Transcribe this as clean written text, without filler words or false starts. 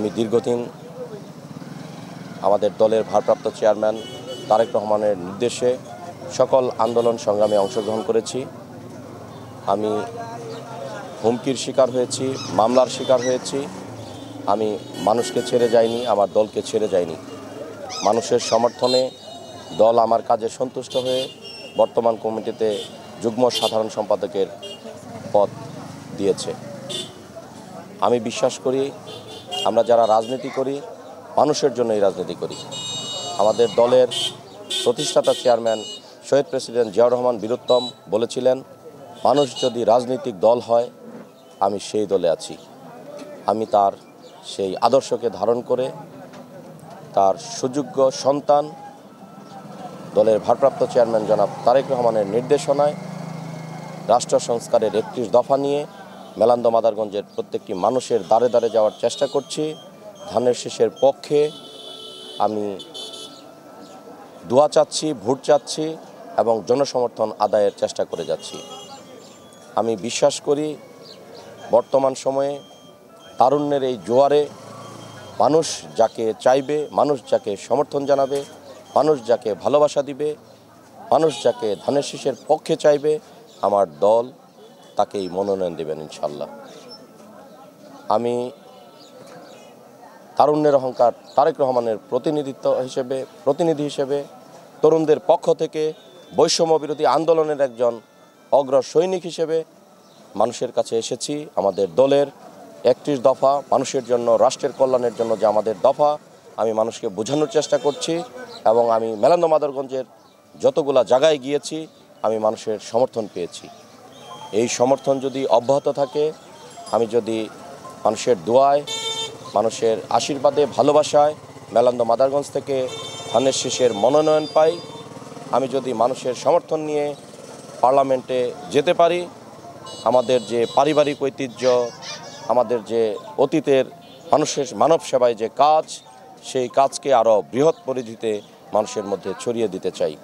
আমি দীর্ঘদিন আমাদের দলের ভারপ্রাপ্ত চেয়ারম্যান তারেক রহমানের নির্দেশে সকল আন্দোলন সংগ্রামে অংশগ্রহণ করেছি। আমি হুমকির শিকার হয়েছি, মামলার শিকার হয়েছি। আমি মানুষকে ছেড়ে যাইনি, আমার দলকে ছেড়ে যাইনি। মানুষের সমর্থনে দল আমার কাজে সন্তুষ্ট হয়ে বর্তমান কমিটিতে যুগ্ম সাধারণ সম্পাদকের পদ দিয়েছে। আমি বিশ্বাস করি, আমরা যারা রাজনীতি করি মানুষের জন্যই রাজনীতি করি। আমাদের দলের প্রতিষ্ঠাতা চেয়ারম্যান শহীদ প্রেসিডেন্ট জিয়াউর রহমান বীরুত্তম বলেছিলেন, মানুষ যদি রাজনৈতিক দল হয় আমি সেই দলে আছি। আমি তার সেই আদর্শকে ধারণ করে তার সুযোগ্য সন্তান দলের ভারপ্রাপ্ত চেয়ারম্যান জনাব তারেক রহমানের নির্দেশনায় রাষ্ট্র সংস্কারের 31 দফা নিয়ে মেলান্দহ মাদারগঞ্জের প্রত্যেকটি মানুষের দ্বারে দ্বারে যাওয়ার চেষ্টা করছি। ধানের শীষের পক্ষে আমি দোয়া চাচ্ছি, ভোট চাচ্ছি এবং জনসমর্থন আদায়ের চেষ্টা করে যাচ্ছি। আমি বিশ্বাস করি, বর্তমান সময়ে তারুণ্যের এই জোয়ারে মানুষ যাকে চাইবে, মানুষ যাকে সমর্থন জানাবে, মানুষ যাকে ভালোবাসা দিবে, মানুষ যাকে ধানের শীষের পক্ষে চাইবে, আমার দল তাকেই মনোনয়ন দেবেন ইনশাল্লাহ। আমি তারুণ্যের অহংকার তারেক রহমানের প্রতিনিধি হিসেবে তরুণদের পক্ষ থেকে বৈষম্য বিরোধী আন্দোলনের একজন অগ্র সৈনিক হিসেবে মানুষের কাছে এসেছি। আমাদের দলের 31 দফা মানুষের জন্য, রাষ্ট্রের কল্যাণের জন্য যে আমাদের দফা, আমি মানুষকে বোঝানোর চেষ্টা করছি এবং আমি মেলান্দহ মাদারগঞ্জের যতগুলা জায়গায় গিয়েছি আমি মানুষের সমর্থন পেয়েছি। এই সমর্থন যদি অব্যাহত থাকে, আমি যদি মানুষের দোয়ায়, মানুষের আশীর্বাদে, ভালোবাসায় মেলান্দহ মাদারগঞ্জ থেকে ধানের শীষের মনোনয়ন পাই, আমি যদি মানুষের সমর্থন নিয়ে পার্লামেন্টে যেতে পারি, আমাদের যে পারিবারিক ঐতিহ্য, আমাদের যে অতীতের মানুষের মানব সেবায় যে কাজ, সেই কাজকে আরও বৃহৎ পরিধিতে মানুষের মধ্যে ছড়িয়ে দিতে চাই।